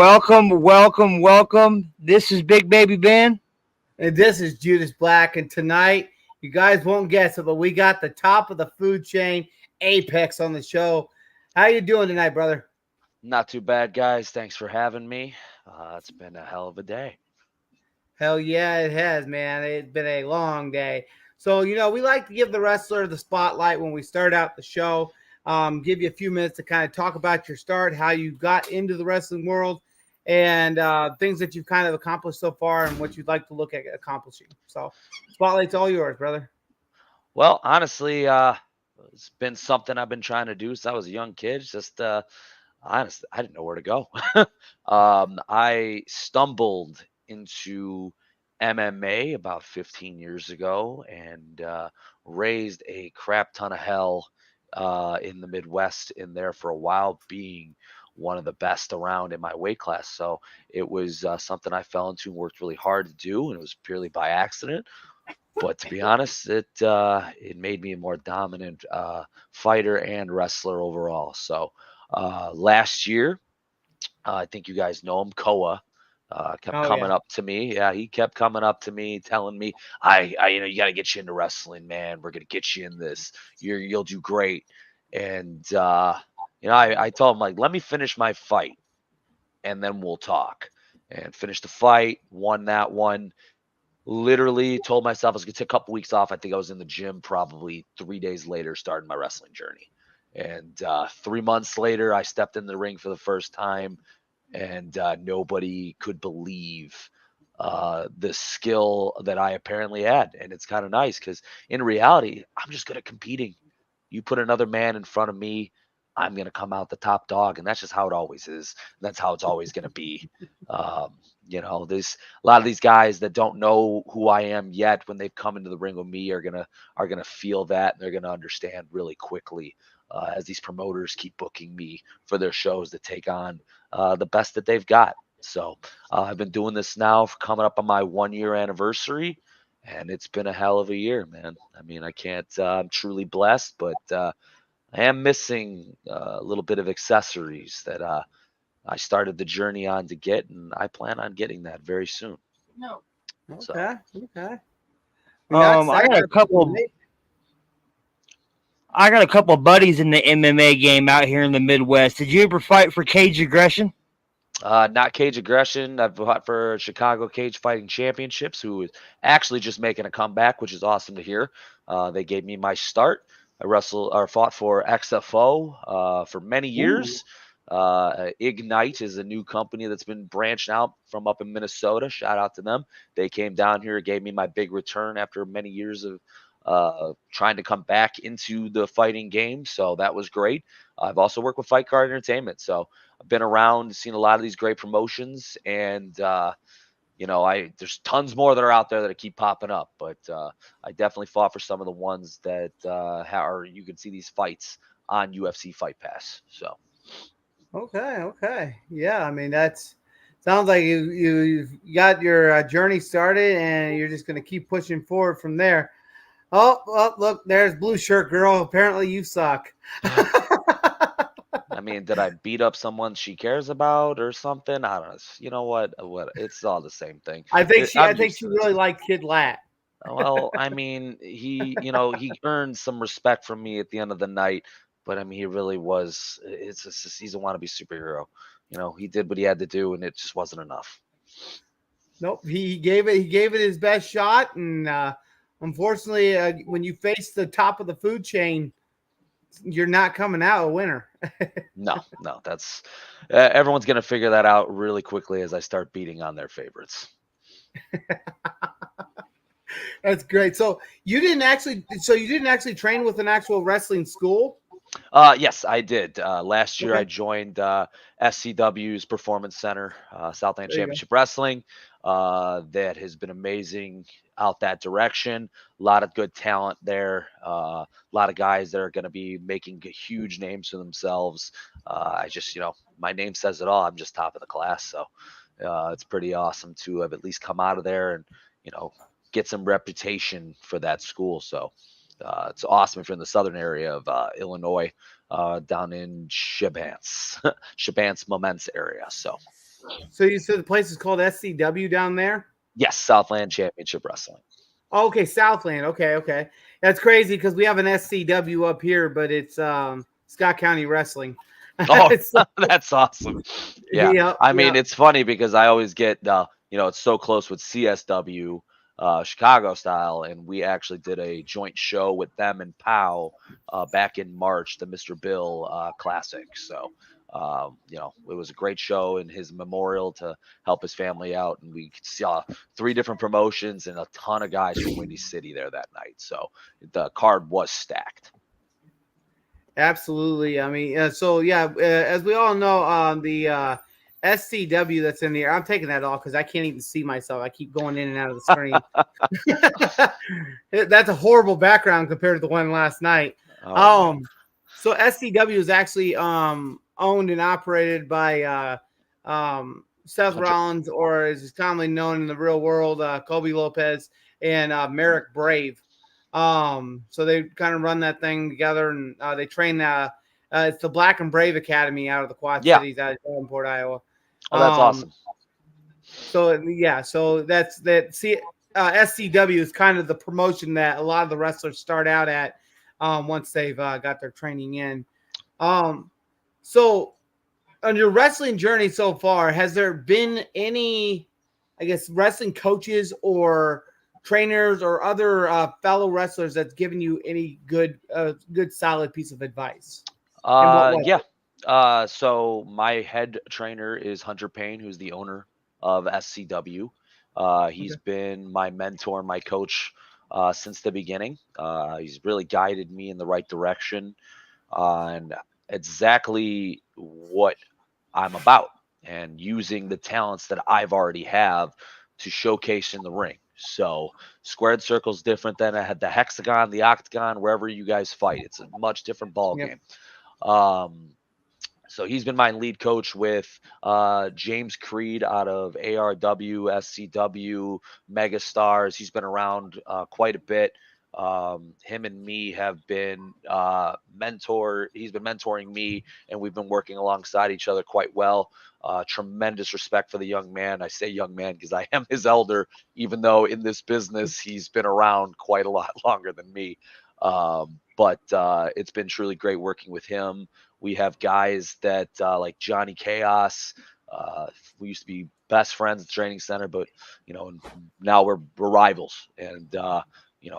welcome. This is Big Baby Ben. And this is Judas Black. And tonight, you guys won't guess it, but we got the top of the food chain, Apex, on the show. How you doing tonight, brother? Not too bad, guys. Thanks for having me. It's been a hell of a day. Hell yeah, it has, man. It's been a long day. So, we like to give the wrestler the spotlight when we start out the show. Give you a few minutes to kind of talk about your start, how you got into the wrestling world, and things that you've kind of accomplished so far and what you'd like to look at accomplishing. So, spotlight's all yours, brother. Well, honestly, it's been something I've been trying to do since I was a young kid. Just honestly, I didn't know where to go. I stumbled into MMA about 15 years ago and raised a crap ton of hell in the Midwest in there for a while, being one of the best around in my weight class. So it was something I fell into and worked really hard to do, and it was purely by accident. But to be honest, it made me a more dominant fighter and wrestler overall. So last year, I think you guys know him, Koa. Kept Oh, coming yeah. up to me. Yeah, he kept coming up to me, telling me, you got to get you into wrestling, man. We're gonna get you in this. You'll do great." And I told him, like, let me finish my fight, and then we'll talk. And finished the fight, won that one. Literally told myself I was gonna take a couple weeks off. I think I was in the gym probably 3 days later, starting my wrestling journey. And 3 months later, I stepped in the ring for the first time, and nobody could believe the skill that I apparently had. And it's kind of nice because in reality, I'm just good at competing. You put another man in front of me, I'm going to come out the top dog. And that's just how it always is. That's how it's always going to be. There's a lot of these guys that don't know who I am yet. When they've come into the ring with me, are gonna feel that, and they're gonna understand really quickly as these promoters keep booking me for their shows to take on the best that they've got. So I've been doing this now, coming up on my 1 year anniversary, and it's been a hell of a year, man. I mean, I can't. I'm truly blessed, but I am missing a little bit of accessories that I started the journey on to get, and I plan on getting that very soon. No. So Okay. Okay. Congrats, I got a couple. right? I got a couple buddies in the MMA game out here in the Midwest. Did you ever fight for Cage Aggression? not Cage Aggression. I've fought for Chicago Cage Fighting Championships, who is actually just making a comeback, which is awesome to hear. They gave me my start. I fought for XFO for many Ooh. years. Ignite is a new company that's been branched out from up in Minnesota. Shout out to them. They came down here, gave me my big return after many years of trying to come back into the fighting game. So that was great. I've also worked with Fight Card Entertainment. So I've been around, seen a lot of these great promotions, and there's tons more that are out there that keep popping up. But I definitely fought for some of the ones that you can see these fights on UFC Fight Pass. So. Okay. Okay. Yeah. I mean, that's sounds like you've got your journey started, and you're just going to keep pushing forward from there. Oh, well, look, there's blue shirt girl. Apparently, you suck. I mean, did I beat up someone she cares about or something? I don't know. You know what? What? It's all the same thing. I I'm think used she to this. really liked Kid Lat. Well, I mean, he earned some respect from me at the end of the night, but I mean, he really was. He's a wannabe superhero. He did what he had to do, and it just wasn't enough. Nope, he gave it. He gave it his best shot, and unfortunately, when you face the top of the food chain, you're not coming out a winner. No, no, that's everyone's gonna figure that out really quickly as I start beating on their favorites. That's great. So you didn't actually train with an actual wrestling school. Yes, I did. Last year, I Okay, joined SCW's Performance Center, Southland there you go. Championship Wrestling. That has been amazing out that direction. A lot of good talent there. A lot of guys that are going to be making huge names for themselves. I just, my name says it all. I'm just top of the class. So it's pretty awesome to have at least come out of there and, you know, get some reputation for that school. So it's awesome if you're in the southern area of Illinois, down in Shibance, Shibance Moments area. So So you said the place is called SCW down there? Yes, Southland Championship Wrestling. Oh, okay, Southland. Okay. That's crazy because we have an SCW up here, but it's Scott County Wrestling. Oh, It's that's awesome. Yeah. yeah, I mean, it's funny because I always get, it's so close with CSW, Chicago style, and we actually did a joint show with them and POW back in March, the Mr. Bill Classic. So, it was a great show in his memorial to help his family out. And we saw 3 different promotions and a ton of guys from Windy City there that night. So the card was stacked. Absolutely. I mean, as we all know, the SCW that's in the air, I'm taking that off because I can't even see myself. I keep going in and out of the screen. That's a horrible background compared to the one last night. So SCW is actually owned and operated by Seth Rollins, or as he's commonly known in the real world, Kobe Lopez and Merrick Brave. So they kind of run that thing together, and they train. It's the Black and Brave Academy out of the Quad Cities, out of Davenport, Iowa. Oh, that's awesome. So that's that. See, SCW is kind of the promotion that a lot of the wrestlers start out at once they've got their training in. So on your wrestling journey so far, has there been any, I guess, wrestling coaches or trainers or other fellow wrestlers that's given you any good solid piece of advice? Yeah. So my head trainer is Hunter Payne, who's the owner of SCW. He's been my mentor, my coach since the beginning. He's really guided me in the right direction on exactly what I'm about and using the talents that I've already have to showcase in the ring. So squared circle is different than the hexagon, the octagon, wherever you guys fight. It's a much different ball game. So he's been my lead coach with James Creed out of ARW, SCW, Megastars. He's been around quite a bit. Him and me have been he's been mentoring me, and we've been working alongside each other quite well. Tremendous respect for the young man. I say young man because I am his elder, even though in this business he's been around quite a lot longer than me. But it's been truly great working with him. We have guys that like Johnny Chaos. We used to be best friends at the training center, but now we're rivals. And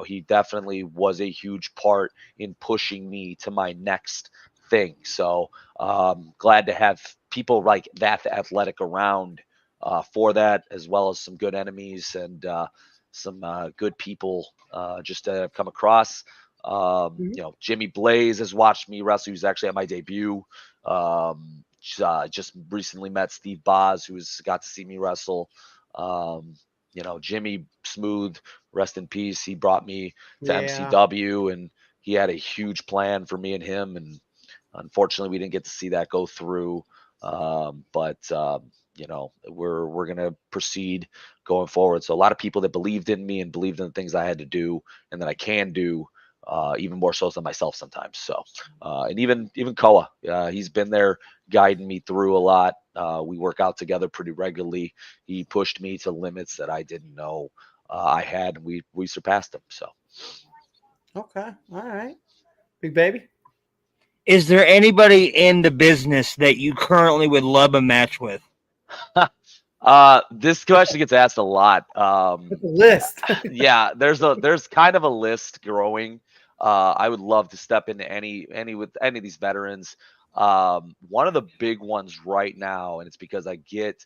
he definitely was a huge part in pushing me to my next thing. So glad to have people like that athletic around for that, as well as some good enemies and some good people just to have come across. Jimmy Blaze has watched me wrestle. He was actually at my debut. Just recently met Steve Boz, who's got to see me wrestle. Jimmy Smooth, rest in peace. He brought me to MCW, and he had a huge plan for me and him. And unfortunately, we didn't get to see that go through. But we're gonna proceed going forward. So a lot of people that believed in me and believed in the things I had to do and that I can do. Even more so than myself sometimes. So, and even Koa, he's been there guiding me through a lot. We work out together pretty regularly. He pushed me to limits that I didn't know I had, and we surpassed them. So, okay, all right, big baby. Is there anybody in the business that you currently would love a match with? This question gets asked a lot. It's a list. Yeah, there's kind of a list growing. I would love to step into any of these veterans. One of the big ones right now, and it's because I get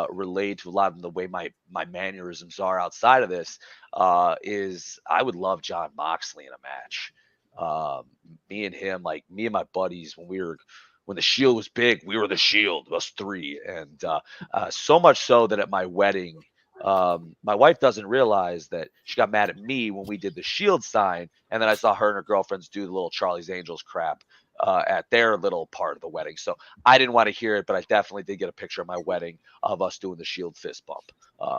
relayed to a lot of the way my mannerisms are outside of this, is I would love John Moxley in a match. Me and him, like me and my buddies, when the Shield was big, we were the Shield, us 3, and so much so that at my wedding, my wife doesn't realize that she got mad at me when we did the Shield sign, and then I saw her and her girlfriends do the little Charlie's Angels crap at their little part of the wedding. So I didn't want to hear it, but I definitely did get a picture of my wedding of us doing the Shield fist bump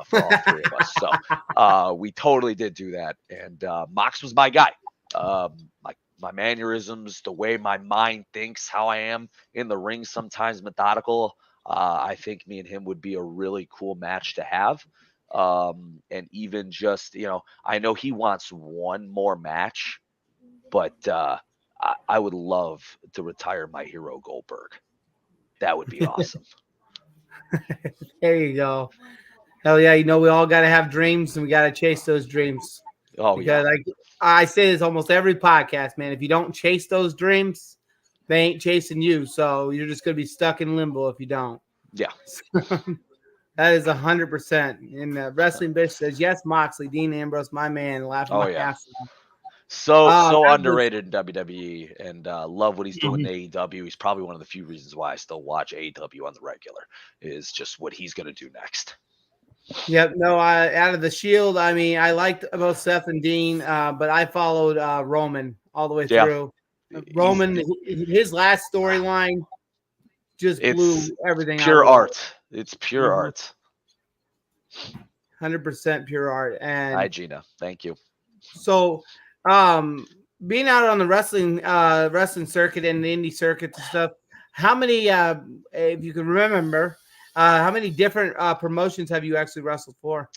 for all 3 of us. So we totally did do that, and Mox was my guy. My mannerisms, the way my mind thinks, how I am in the ring, sometimes methodical. I think me and him would be a really cool match to have. And even just, I know he wants one more match, but I would love to retire my hero Goldberg. That would be awesome. There you go. Hell yeah, we all got to have dreams and we got to chase those dreams. Oh, Because yeah. I say this almost every podcast, man. If you don't chase those dreams, they ain't chasing you. So you're just gonna be stuck in limbo if you don't. Yeah. That is 100%. And Wrestling Bitch says yes, Moxley, Dean Ambrose, my man, laughing Oh, my yeah. ass off. So That was- underrated in WWE, and love what he's doing in AEW. He's probably one of the few reasons why I still watch AEW on the regular, is just what he's going to do next. Yep. No, out of the Shield, I mean, I liked both Seth and Dean, but I followed Roman all the way Yeah. through. Roman, his last storyline just blew It's everything out. pure art. It's pure art. 100% pure art. And Hi, Gina. Thank you. so, being out on the wrestling circuit and the indie circuits and stuff, how many, if you can remember, how many different promotions have you actually wrestled for?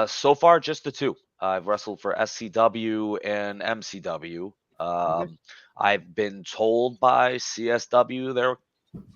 So far, just the two. I've wrestled for SCW and MCW. I've been told by CSW they're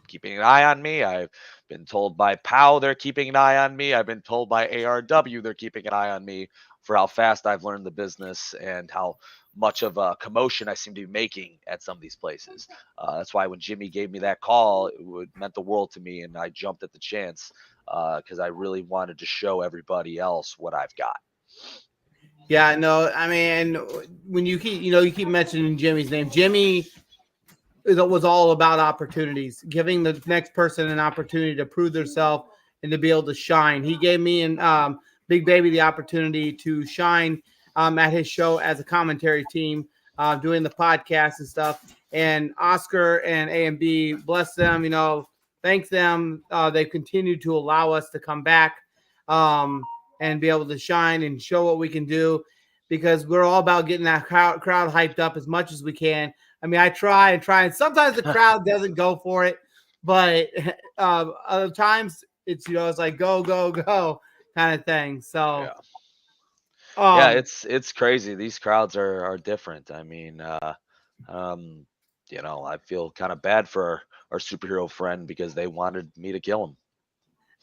keeping an eye on me. I've been told by POW they're keeping an eye on me. I've been told by ARW they're keeping an eye on me for how fast I've learned the business and how much of a commotion I seem to be making at some of these places. That's why when Jimmy gave me that call, it meant the world to me, and I jumped at the chance because I really wanted to show everybody else what I've got. Yeah, no, I mean, when you keep mentioning Jimmy's name, Jimmy was all about opportunities, giving the next person an opportunity to prove themselves and to be able to shine. He gave me and Big Baby the opportunity to shine at his show as a commentary team, doing the podcast and stuff. And Oscar and A and B, bless them, thank them. They've continued to allow us to come back and be able to shine and show what we can do, because we're all about getting that crowd hyped up as much as we can. I mean, I try, and sometimes the crowd doesn't go for it, but other times it's it's like go kind of thing. So yeah, it's crazy. These crowds are different. I mean, I feel kind of bad for our superhero friend because they wanted me to kill him.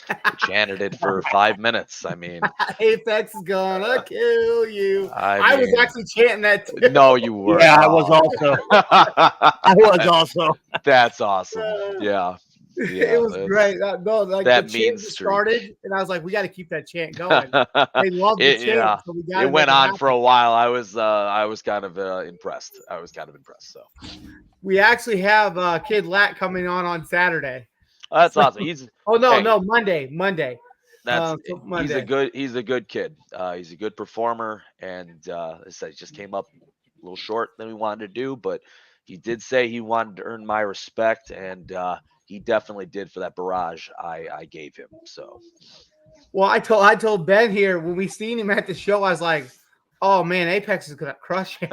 They chanted it for 5 minutes. I mean, Apex is gonna kill you. I was mean, actually chanting that too. No, you were. Yeah, I was also. I was also. That's awesome. Yeah. It was great. No, like that the mean chant streak. started, and I was like, we got to keep that chant going. They love the chant, Yeah. so we got It went on for a while. I was kind of impressed. So we actually have Kid Lat coming on Saturday. that's awesome. He's Monday. That's Monday. he's a good kid. He's a good performer, and I said, he just came up a little short than we wanted to do, but he did say he wanted to earn my respect, and he definitely did for that barrage I gave him. So, well, I told Ben here when we seen him at the show, I was like, oh man, Apex is gonna crush him.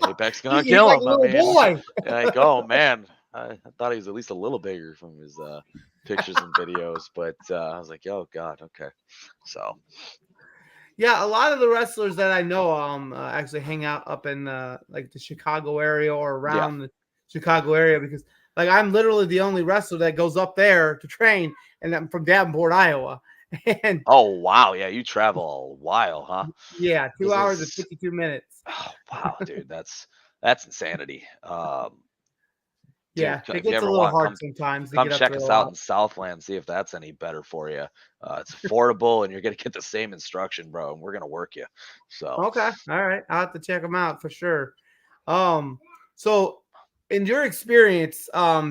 Apex gonna He's kill like him. a little boy. Like, oh man, I thought he was at least a little bigger from his pictures and videos, but I was like, oh god, okay. So yeah, a lot of the wrestlers that I know actually hang out up in like the Chicago area or around the Chicago area, because like I'm literally the only wrestler that goes up there to train, and I'm from Davenport, Iowa. And oh wow, yeah, you travel a while, huh? Yeah, 2 hours and 52 minutes. Oh wow, dude, that's insanity. Yeah, dude, it if you gets a ever little want, hard sometimes to come get up check there us a out lot. in Southland, see if that's any better for you. It's affordable, and you're gonna get the same instruction, bro. And we're gonna work you. So Okay, all right, I'll have to check them out for sure. So in your experience,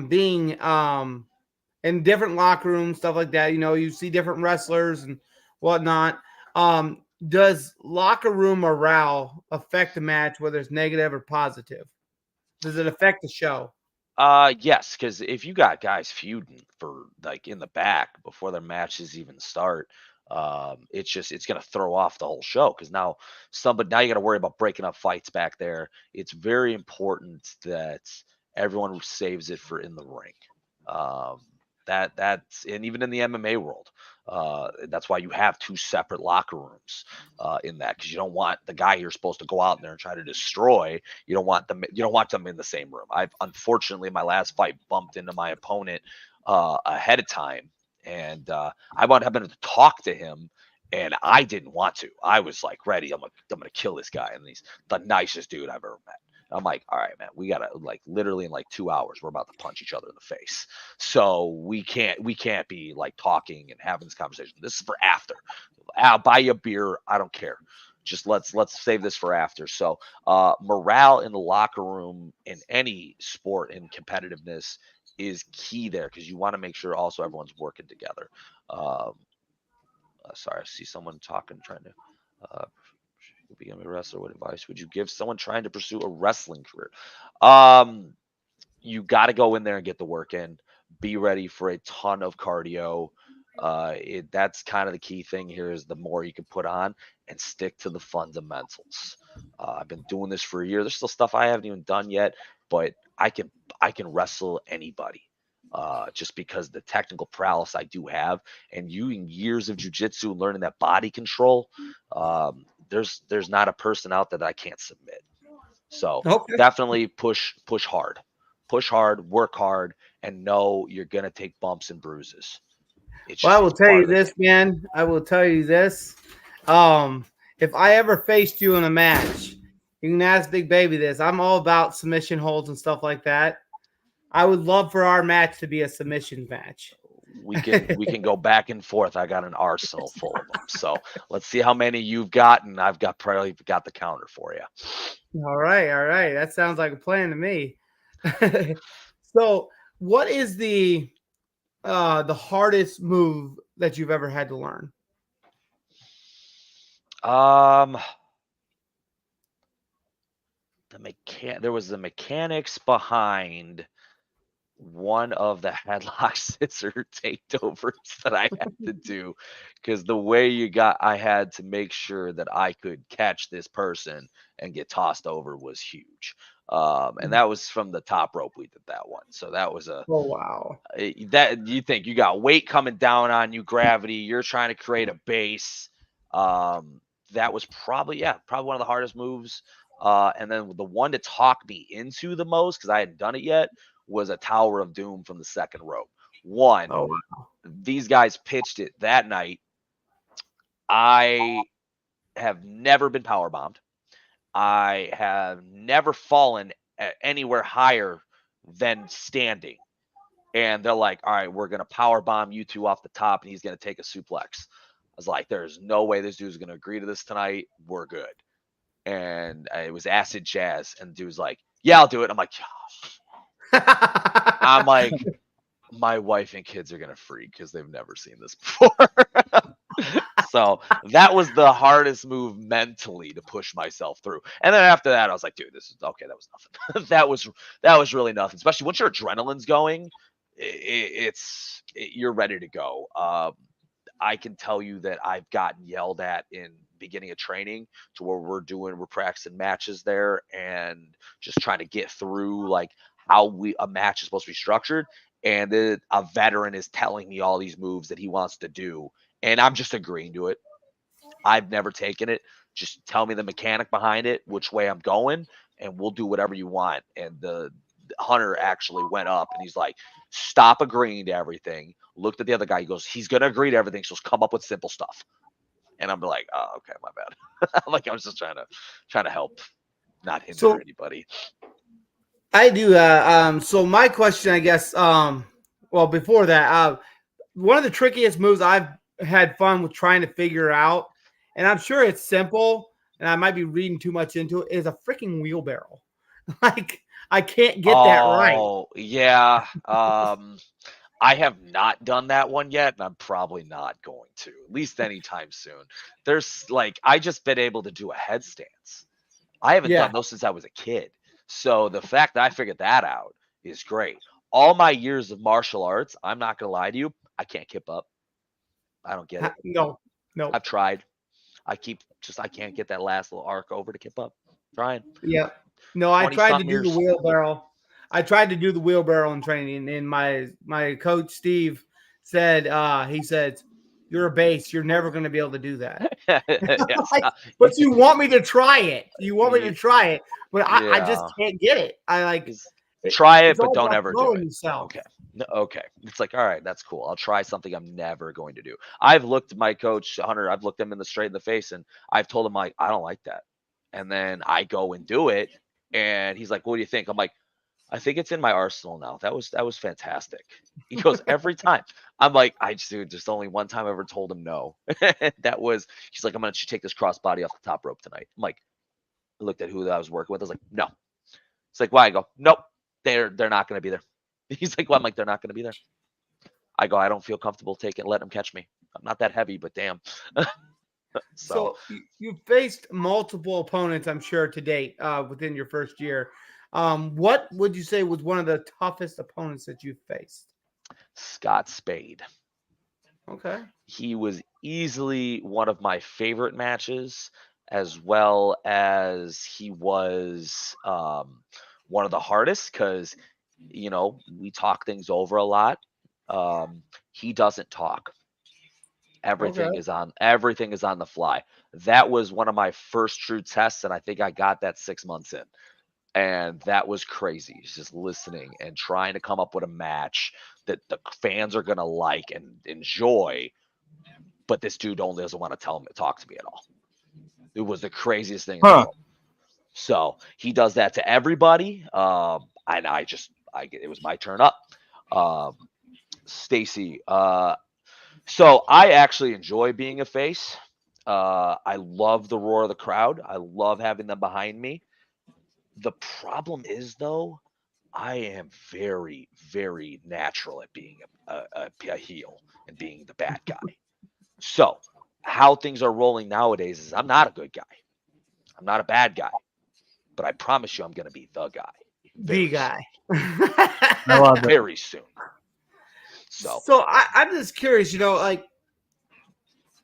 being in different locker rooms, stuff like that, you see different wrestlers and whatnot. Does locker room morale affect the match, whether it's negative or positive? Does it affect the show? yes, because if you got guys feuding for like in the back before their matches even start, it's gonna throw off the whole show. Because now you got to worry about breaking up fights back there. It's very important that everyone saves it for in the ring. Um, That's and even in the MMA world, that's why you have two separate locker rooms in that, because you don't want the guy you're supposed to go out there and try to destroy. You don't want them in the same room. I've unfortunately my last fight bumped into my opponent ahead of time, and I wound up having to talk to him. And I didn't want to. I was like ready. I'm gonna kill this guy, and he's the nicest dude I've ever met. I'm like, all right, man, we gotta like literally in like 2 hours, we're about to punch each other in the face. So we can't be like talking and having this conversation. This is for after. I'll buy you a beer. I don't care. Just let's save this for after. So morale in the locker room in any sport and competitiveness is key there, because you want to make sure also everyone's working together. Um, Sorry, I see someone talking, trying to uh, become a wrestler. What advice would you give someone trying to pursue a wrestling career? Um, you got to go in there and get the work in. Be ready for a ton of cardio. That's kind of the key thing here, is the more you can put on and stick to the fundamentals. I've been doing this for a year. There's still stuff I haven't even done yet, but I can wrestle anybody. Just because the technical prowess I do have, and using years of jujitsu and learning that body control, there's not a person out there that I can't submit. So Okay. definitely push hard, work hard, and know you're gonna take bumps and bruises. Well, I will It's tell part you of the this, game. man. I will tell you this. If I ever faced you in a match, you can ask Big Baby this. I'm all about submission holds and stuff like that. I would love for our match to be a submission match. We can go back and forth. I got an arsenal full of them. So let's see how many you've got, and I've got probably got the counter for you. All right, all right. That sounds like a plan to me. So, what is the hardest move that you've ever had to learn? Um, there was the mechanics behind one of the headlock scissor takeovers that I had to do, because the way I had to make sure that I could catch this person and get tossed over was huge. And that was from the top rope. We did that one, so that was Oh wow. that you think you got weight coming down on you, gravity. You're trying to create a base. Um, that was probably one of the hardest moves. And then the one to talk me into the most, because I hadn't done it yet, was a Tower of Doom from the second rope. One, Oh wow. these guys pitched it that night. I have never been power bombed. I have never fallen anywhere higher than standing. And they're like, all right, we're going to power bomb you two off the top, and he's going to take a suplex. I was like, there's no way this dude's going to agree to this tonight. We're good. And it was acid jazz. And the dude was like, yeah, I'll do it. I'm like, I'm like, my wife and kids are going to freak because they've never seen this before. So that was the hardest move mentally to push myself through. And then after that, I was like, dude, this is okay. That was nothing. that was really nothing. Especially once your adrenaline's going, you're ready to go. I can tell you that I've gotten yelled at in beginning of training, to where we're practicing matches there and just trying to get through like how a match is supposed to be structured. And a veteran is telling me all these moves that he wants to do, and I'm just agreeing to it. I've never taken it. Just tell me the mechanic behind it, which way I'm going, and we'll do whatever you want. And the Hunter actually went up and he's like, stop agreeing to everything. Looked at the other guy. He goes, he's going to agree to everything. So just come up with simple stuff. And I'm like, oh, okay, my bad. Like I was just trying to help, not hinder So anybody. I do. So my question, I guess. Well, before that, one of the trickiest moves I've had fun with trying to figure out, and I'm sure it's simple, and I might be reading too much into it, is a freaking wheelbarrow. Like I can't get that right. Oh, yeah. I have not done that one yet, and I'm probably not going to, at least anytime soon. There's like, I just been able to do a headstands. I haven't Yeah. done those since I was a kid. So the fact that I figured that out is great. All my years of martial arts, I'm not going to lie to you, I can't keep up. I don't get it. No. No. I've tried. I can't get that last little arc over to keep up. Trying. Yeah. No, I 20 tried to something do the years. wheelbarrow. I tried to do the wheelbarrow in training, and my coach Steve said, he said, "You're a base. You're never going to be able to do that." Yes. Like, but you want me to try it. You want me to try it, but I just Yeah. can't get it. I like Try it, it's but all don't about ever do throwing it. yourself. Okay. No, okay. It's like, all right, that's cool. I'll try something I'm never going to do. I've looked my coach, Hunter, I've looked him in the straight in the face and I've told him like, I don't like that. And then I go and do it. And he's like, what do you think? I'm like, I think it's in my arsenal now. That was fantastic. He goes, every time. I'm like, I just dude, just only one time I ever told him no. That was he's like, I'm gonna take this crossbody off the top rope tonight. I'm like, I looked at who I was working with. I was like, no. It's like, why? I go, nope, they're not gonna be there. He's like, well, I'm like, they're not gonna be there. I go, I don't feel comfortable letting them catch me. I'm not that heavy, but damn. So you faced multiple opponents, I'm sure, to date within your first year. What would you say was one of the toughest opponents that you faced? Scott Spade. Okay. He was easily one of my favorite matches, as well as he was one of the hardest because, we talk things over a lot. He doesn't talk. Okay. Everything is on the fly. That was one of my first true tests, and I think I got that 6 months in. And that was crazy. He's just listening and trying to come up with a match that the fans are gonna like and enjoy. But this dude only doesn't want to talk to me at all. It was the craziest thing in the world. So he does that to everybody. And it was my turn up. Stacy. So I actually enjoy being a face. I love the roar of the crowd. I love having them behind me. The problem is, though, I am very, very natural at being a heel and being the bad guy. So how things are rolling nowadays is I'm not a good guy. I'm not a bad guy. But I promise you I'm going to be the guy. The guy. I love it. Very soon. So I'm just curious, like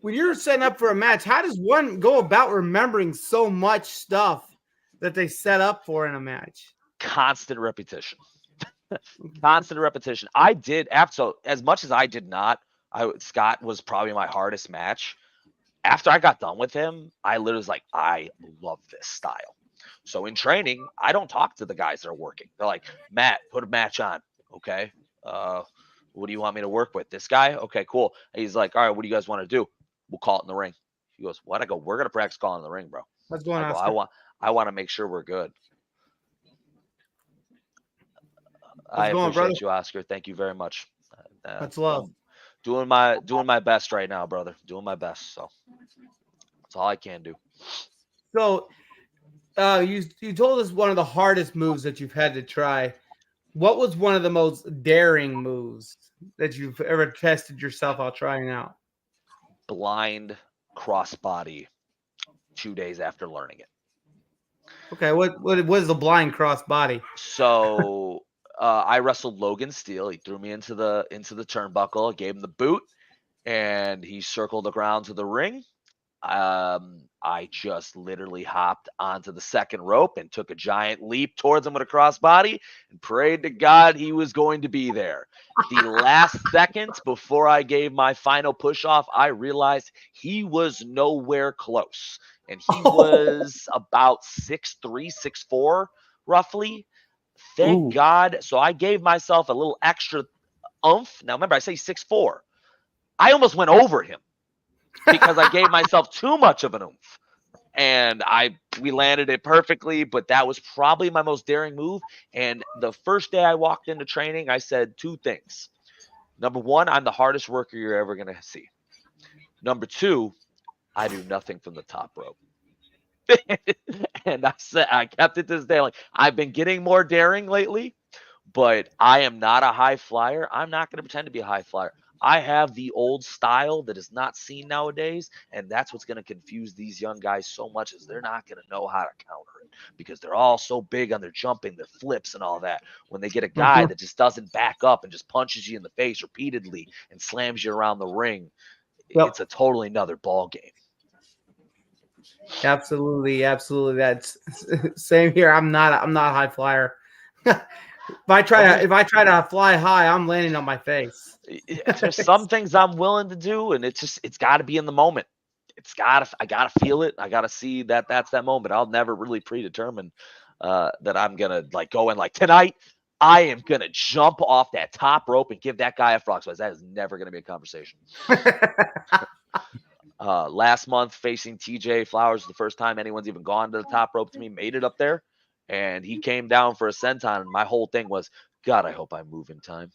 when you're setting up for a match, how does one go about remembering so much stuff that they set up for in a match? Constant repetition. Constant repetition. I did so as much as I did not. Scott was probably my hardest match. After I got done with him, I literally was like, I love this style. So in training, I don't talk to the guys that are working. They're like, Matt, put a match on. Okay. What do you want me to work with? This guy? Okay, cool. And he's like, all right, what do you guys want to do? We'll call it in the ring. He goes, what? I go, we're gonna practice calling in the ring, bro. What's going on? I want to make sure we're good. I appreciate appreciate you, Oscar. Thank you very much. That's love. Doing my best right now, brother. Doing my best. So that's all I can do. So you told us one of the hardest moves that you've had to try. What was one of the most daring moves that you've ever tested yourself out trying out? Blind crossbody 2 days after learning it. Okay, what was the blind crossbody? So I wrestled Logan Steele. He threw me into the turnbuckle, gave him the boot, and he circled around to the ring. I just literally hopped onto the second rope and took a giant leap towards him with a crossbody and prayed to God he was going to be there. The last second before I gave my final push off, I realized he was nowhere close. And he was about 6'3", 6'4", roughly. Thank God. So I gave myself a little extra oomph. Now remember, I say 6'4". I almost went over him because I gave myself too much of an oomph. And we landed it perfectly, but that was probably my most daring move. And the first day I walked into training, I said two things. Number one, I'm the hardest worker you're ever going to see. Number two, I do nothing from the top rope. And I kept it this day. Like, I've been getting more daring lately, but I am not a high flyer. I'm not going to pretend to be a high flyer. I have the old style that is not seen nowadays, and that's what's going to confuse these young guys so much is they're not going to know how to counter it because they're all so big on their jumping, their flips, and all that. When they get a guy that just doesn't back up and just punches you in the face repeatedly and slams you around the ring, it's a totally another ball game. Absolutely. That's same here. I'm not a high flyer. If I try to fly high, I'm landing on my face. There's some things I'm willing to do, and it's got to be in the moment. I gotta feel it. I gotta see that that's that moment. I'll never really predetermine that I'm gonna like go in like tonight. I am gonna jump off that top rope and give that guy a frog splash. That is never gonna be a conversation. Last month facing TJ Flowers, the first time anyone's even gone to the top rope to me, made it up there, and he came down for a senton, and my whole thing was, God, I hope I move in time.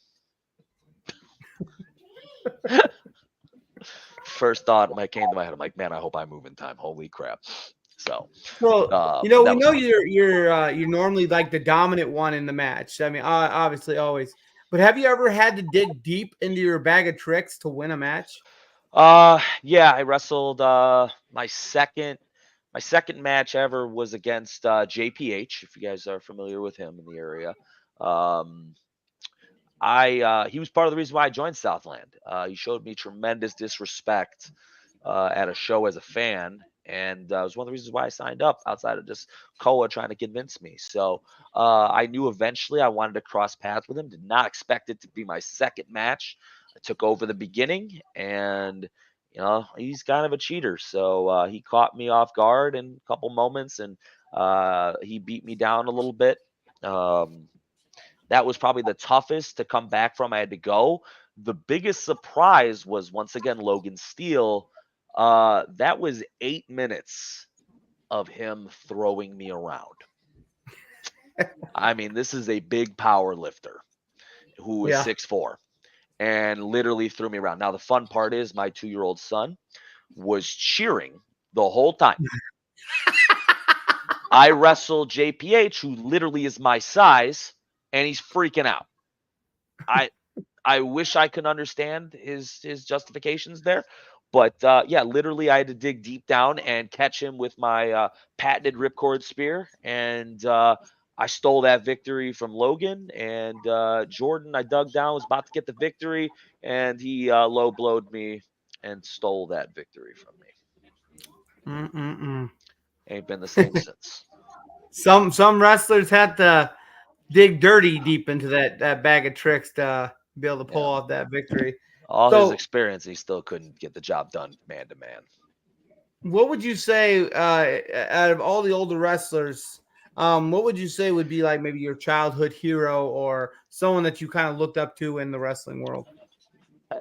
First thought that came to my head, I'm like, man, I hope I move in time. Holy crap! So, Well, we know fun. you're normally like the dominant one in the match. I mean, obviously always. But have you ever had to dig deep into your bag of tricks to win a match? Yeah, I wrestled my second match ever was against JPH, if you guys are familiar with him in the area. He was part of the reason why I joined Southland. He showed me tremendous disrespect at a show as a fan, and it was one of the reasons why I signed up outside of just Koa trying to convince me. So I knew eventually I wanted to cross paths with him. Did not expect it to be my second match. I took over the beginning, and he's kind of a cheater. So he caught me off guard in a couple moments, and he beat me down a little bit. That was probably the toughest to come back from. I had to go. The biggest surprise was once again Logan Steele. That was 8 minutes of him throwing me around. I mean, this is a big power lifter who is 6'4", and literally threw me around. Now, the fun part is my 2-year-old son was cheering the whole time. I wrestled JPH, who literally is my size, and he's freaking out. I wish I could understand his justifications there, but yeah, literally I had to dig deep down and catch him with my patented ripcord spear, and I stole that victory from Logan. And Jordan, I dug down, was about to get the victory, and he low blowed me and stole that victory from me. Ain't been the same since. Some wrestlers had to dig dirty deep into that bag of tricks to be able to pull off that victory. All his experience, he still couldn't get the job done man to man. What would you say out of all the older wrestlers? What would you say would be like maybe your childhood hero or someone that you kind of looked up to in the wrestling world?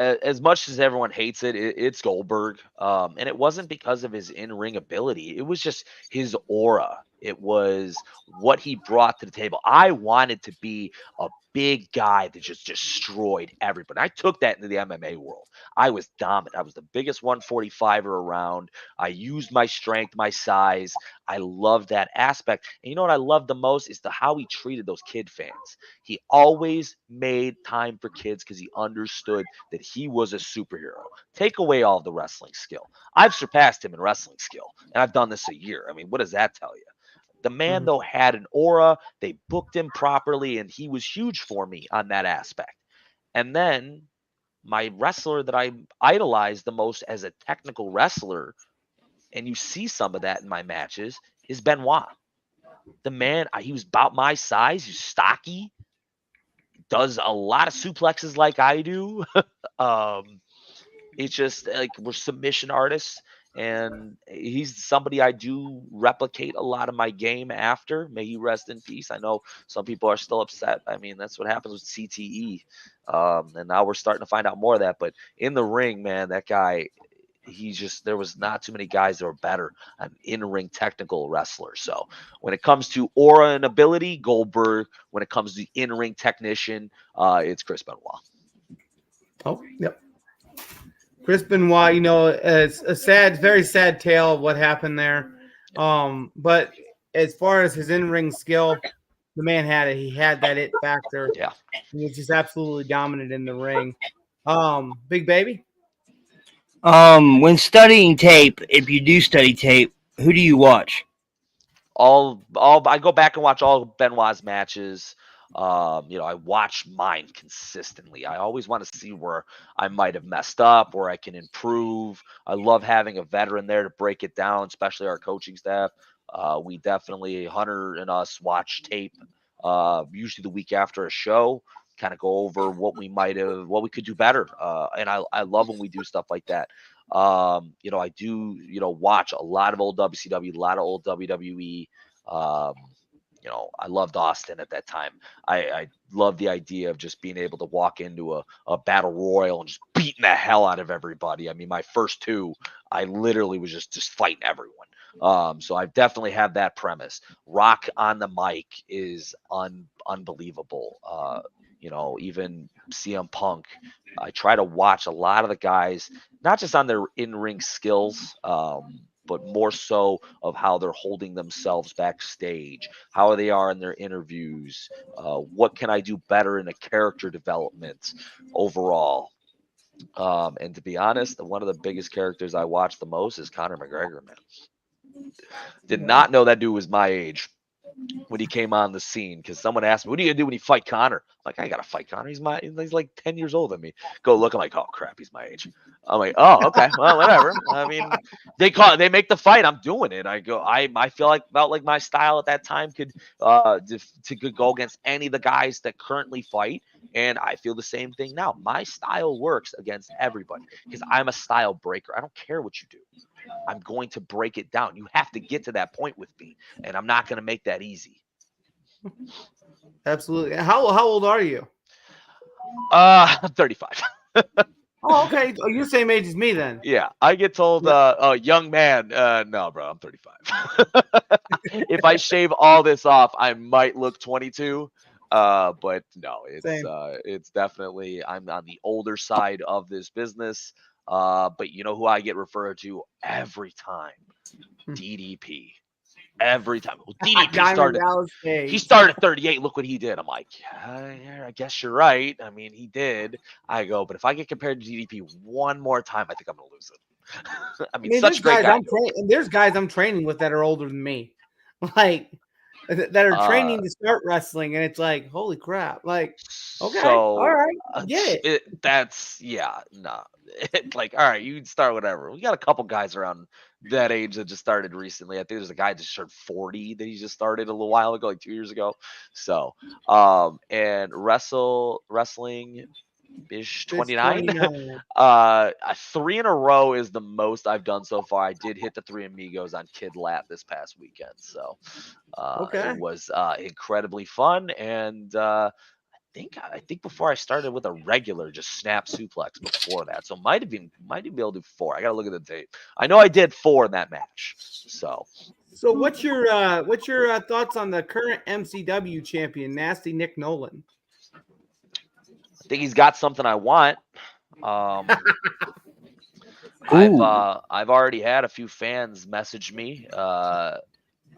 As much as everyone hates it, it's Goldberg. And it wasn't because of his in-ring ability. It was just his aura. It was what he brought to the table. I wanted to be a big guy that just destroyed everybody. I took that into the MMA world. I was dominant. I was the biggest 145er around. I used my strength, my size. I loved that aspect. And you know what I loved the most is how he treated those kid fans. He always made time for kids because he understood that he was a superhero. Take away all the wrestling skill. I've surpassed him in wrestling skill, and I've done this a year. I mean, what does that tell you? The man, though, had an aura. They booked him properly, and he was huge for me on that aspect. And then my wrestler that I idolized the most as a technical wrestler, and you see some of that in my matches, is Benoit. The man, he was about my size. He's stocky. Does a lot of suplexes like I do. It's just like we're submission artists, and he's somebody I do replicate a lot of my game after. May he rest in peace. I know some people are still upset. I mean, that's what happens with CTE. And now we're starting to find out more of that. But in the ring, man, that guy, there was not too many guys that were better, an in-ring technical wrestler. So when it comes to aura and ability, Goldberg. When it comes to in-ring technician, it's Chris Benoit. Oh, yep. Chris Benoit, it's a very sad tale of what happened there. But as far as his in-ring skill, the man had it. He had that it factor. Yeah. He was just absolutely dominant in the ring. Big Baby? When studying tape, if you do study tape, who do you watch? I go back and watch all Benoit's matches. I watch mine consistently. I always want to see where I might have messed up, where I can improve. I love having a veteran there to break it down, especially our coaching staff. We definitely, Hunter and us, watch tape usually the week after a show, kind of go over what we could do better. And I love when we do stuff like that. I do, watch a lot of old WCW, a lot of old WWE. I loved Austin at that time. I love the idea of just being able to walk into a battle royal and just beating the hell out of everybody. I mean, my first two, I literally was just fighting everyone. So I definitely have that premise. Rock on the mic is unbelievable. Even CM Punk. I try to watch a lot of the guys, not just on their in-ring skills, but more so of how they're holding themselves backstage, how they are in their interviews, what can I do better in a character development overall. And to be honest, one of the biggest characters I watch the most is Conor McGregor, man. Did not know that dude was my age when he came on the scene, because someone asked me, "What are you gonna do when you fight Connor?" I'm like, I gotta fight Connor. He's like 10 years older than me. Go look. I'm like, oh crap, he's my age. I'm like, oh okay, well whatever. I mean, they make the fight. I'm doing it. I felt like my style at that time could could go against any of the guys that currently fight, and I feel the same thing now. My style works against everybody because I'm a style breaker. I don't care what you do. I'm going to break it down. You have to get to that point with me, and I'm not going to make that easy. Absolutely. How old are you? I'm 35. Oh, okay. Oh, you're the same age as me then. Yeah, I get told, young man. No, bro, I'm 35. If I shave all this off, I might look 22. But no, it's definitely I'm on the older side of this business. But you know who I get referred to every time? DDP. Every time. Well, DDP started at 38. Look what he did. I'm like, yeah, I guess you're right. I mean, he did. I go, but if I get compared to DDP one more time, I think I'm gonna lose it. I mean, such a great guy. There's guys I'm training with that are older than me, like that are training to start wrestling, and it's like, holy crap! Like, okay, so, all right, get it. Like, all right, you can start whatever. We got a couple guys around that age that just started recently. I think there's a guy that just turned 40 that he just started a little while ago, like 2 years ago. So, and wrestling ish 29. 3 in a row is the most I've done so far. I did hit the 3 amigos on Kid Lat this past weekend, so it was incredibly fun. And I think before I started with a regular just snap suplex before that, so might have been able to do 4. I gotta look at the tape. I know I did 4 in that match. So what's your thoughts on the current MCW champion, Nasty Nick Nolan? I think he's got something I want. I've already had a few fans message me,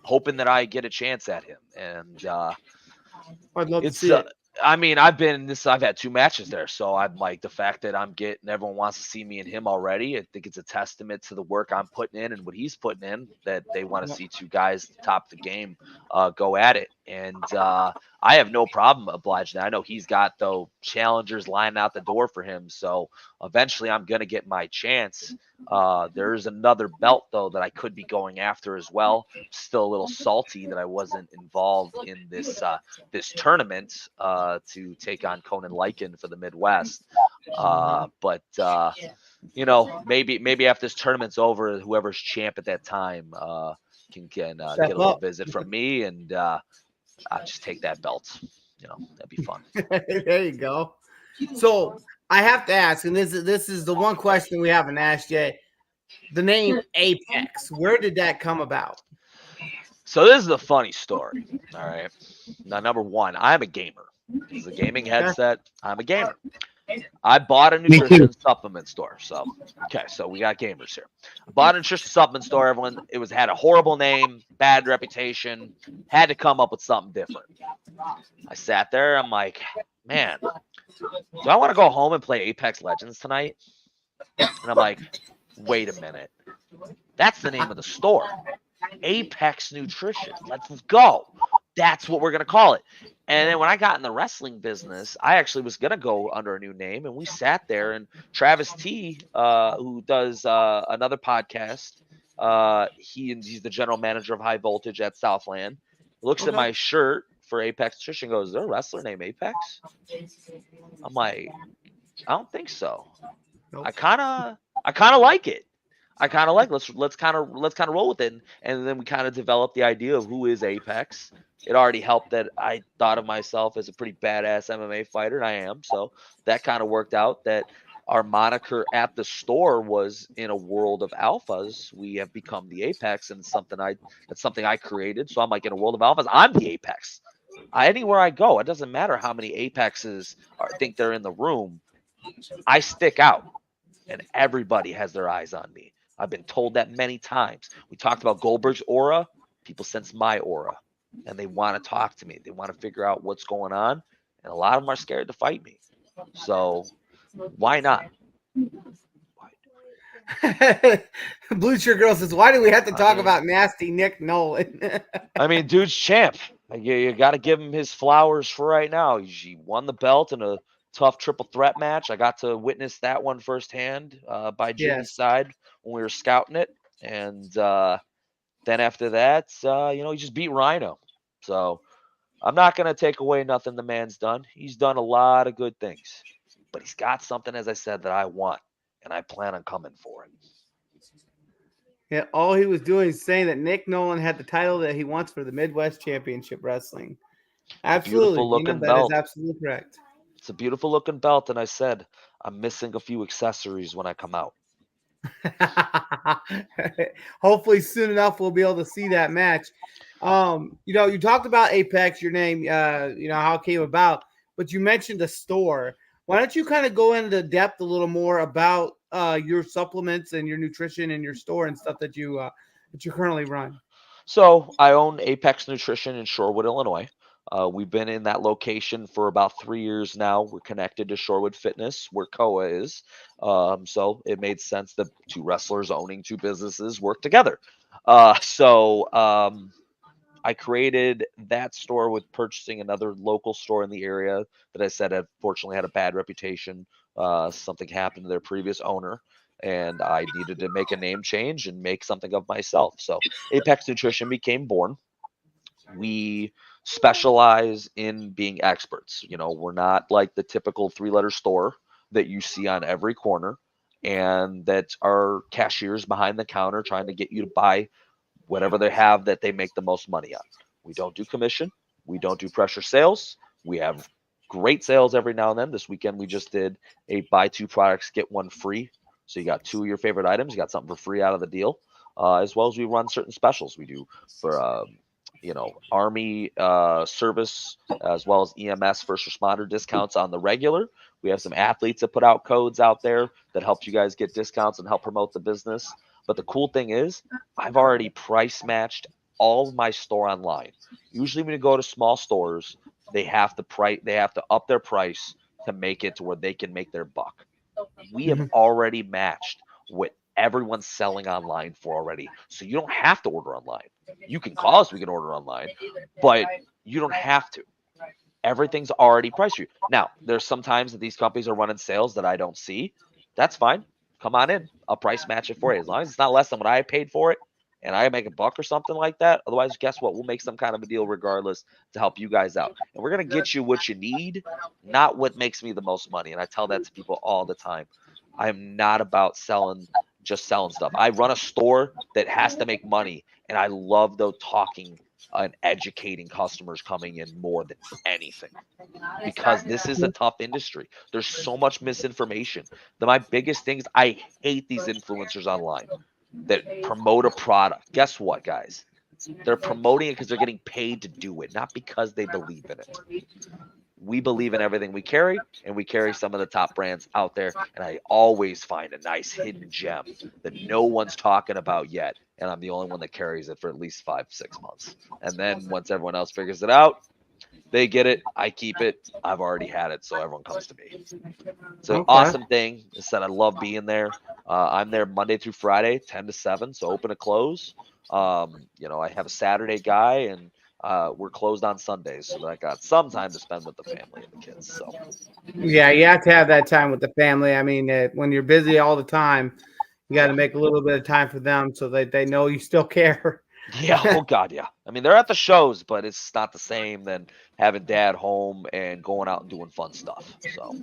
hoping that I get a chance at him, and I'd love to see it. I mean, I've had 2 matches there, so I'm like, the fact that everyone wants to see me and him already. I think it's a testament to the work I'm putting in and what he's putting in, that they want to see 2 guys top the game go at it. And I have no problem obliging. I know he's got though challengers lining out the door for him, so eventually I'm gonna get my chance. There's another belt though that I could be going after as well. Still a little salty that I wasn't involved in this tournament to take on Conan Lycan for the Midwest. But maybe after this tournament's over, whoever's champ at that time can get a little visit from me, and I'll just take that belt. That'd be fun. There you go. So I have to ask, and this is the one question we haven't asked yet. The name Apex, where did that come about? So this is a funny story. All right. Now, number one, I'm a gamer. This is a gaming headset. I'm a gamer. I bought a nutrition supplement store. So we got gamers here. I bought a nutrition supplement store. It had a horrible name, bad reputation. Had to come up with something different. I sat there. I'm like, man, do I want to go home and play Apex Legends tonight? And I'm like, wait a minute. That's the name of the store. Apex Nutrition. Let's go. That's what we're going to call it. And then when I got in the wrestling business, I actually was going to go under a new name. And we sat there, and Travis T, who does another podcast, he's the general manager of High Voltage at Southland, looks at my shirt for Apex Nutrition goes, "Is there a wrestler named Apex?" I'm like, "I don't think so." Nope. I kind of like it. I kind of like let's kind of roll with it, and then we kind of developed the idea of who is Apex. It already helped that I thought of myself as a pretty badass MMA fighter, and I am. So that kind of worked out. That our moniker at the store was in a world of alphas. We have become the Apex, and that's something I created. So I'm like, in a world of alphas, I'm the Apex. Anywhere I go, it doesn't matter how many Apexes think they're in the room. I stick out, and everybody has their eyes on me. I've been told that many times. We talked about Goldberg's aura. People sense my aura, and they want to talk to me. They want to figure out what's going on, and a lot of them are scared to fight me. So why not? Blue Shirt Girl says, "Why do we have to talk about nasty Nick Nolan?" I mean, dude's champ. You got to give him his flowers for right now. He won the belt in a tough triple threat match. I got to witness that one firsthand by Jimmy's side when we were scouting it. And then after that, he just beat Rhino. So I'm not going to take away nothing the man's done. He's done a lot of good things. But he's got something, as I said, that I want. And I plan on coming for it. Yeah, all he was doing is saying that Nick Nolan had the title that he wants for the Midwest Championship Wrestling. Absolutely. Beautiful looking That belt. is absolutely correct. It's a beautiful looking belt. And I said, I'm missing a few accessories when I come out. Hopefully soon enough we'll be able to see that match. You talked about Apex, your name, how it came about, but you mentioned the store. Why don't you kind of go into depth a little more about your supplements and your nutrition and your store and stuff that you currently run? So I own Apex Nutrition in Shorewood, Illinois. We've been in that location for about 3 years now. We're connected to Shorewood Fitness, where Koa is. So it made sense that two wrestlers owning two businesses work together. I created that store with purchasing another local store in the area that I said unfortunately had a bad reputation. Something happened to their previous owner, and I needed to make a name change and make something of myself. So Apex Nutrition became born. We specialize in being experts. We're not like the typical 3-letter store that you see on every corner and that are cashiers behind the counter trying to get you to buy whatever they have that they make the most money on. We don't do commission. We don't do pressure sales. We have great sales every now and then. This weekend, we just did a buy 2 products, get 1 free. So you got 2 of your favorite items. You got something for free out of the deal, as well as we run certain specials. We do for, Army service, as well as EMS first responder discounts on the regular. We have some athletes that put out codes out there that help you guys get discounts and help promote the business. But the cool thing is I've already price matched all of my store online. Usually when you go to small stores, they have to up their price to make it to where they can make their buck. We have already matched what everyone's selling online for already. So you don't have to order online. You can call us, we can order online, but you don't have to. Everything's already priced for you. Now, there's sometimes that these companies are running sales that I don't see. That's fine. Come on in. I'll price match it for you. As long as it's not less than what I paid for it and I make a buck or something like that. Otherwise, guess what? We'll make some kind of a deal regardless to help you guys out. And we're going to get you what you need, not what makes me the most money. And I tell that to people all the time. I'm not about selling stuff. I run a store that has to make money. And I love the talking and educating customers coming in more than anything, because this is a tough industry. There's so much misinformation. My biggest thing is I hate these influencers online that promote a product. Guess what, guys? They're promoting it because they're getting paid to do it, not because they believe in it. We believe in everything we carry, and we carry some of the top brands out there. And I always find a nice hidden gem that no one's talking about yet. And I'm the only one that carries it for at least 5-6 months. And then once everyone else figures it out, they get it. I keep it. I've already had it, so everyone comes to me. It's an awesome thing. I said I love being there. I'm there Monday through Friday, 10 to 7, so open to close. I have a Saturday guy, and we're closed on Sundays, so that I got some time to spend with the family and the kids. So, yeah, you have to have that time with the family. I mean, when you're busy all the time, you got to make a little bit of time for them so that they know you still care. Yeah, oh God, yeah. I mean, they're at the shows, but it's not the same than having dad home and going out and doing fun stuff. So,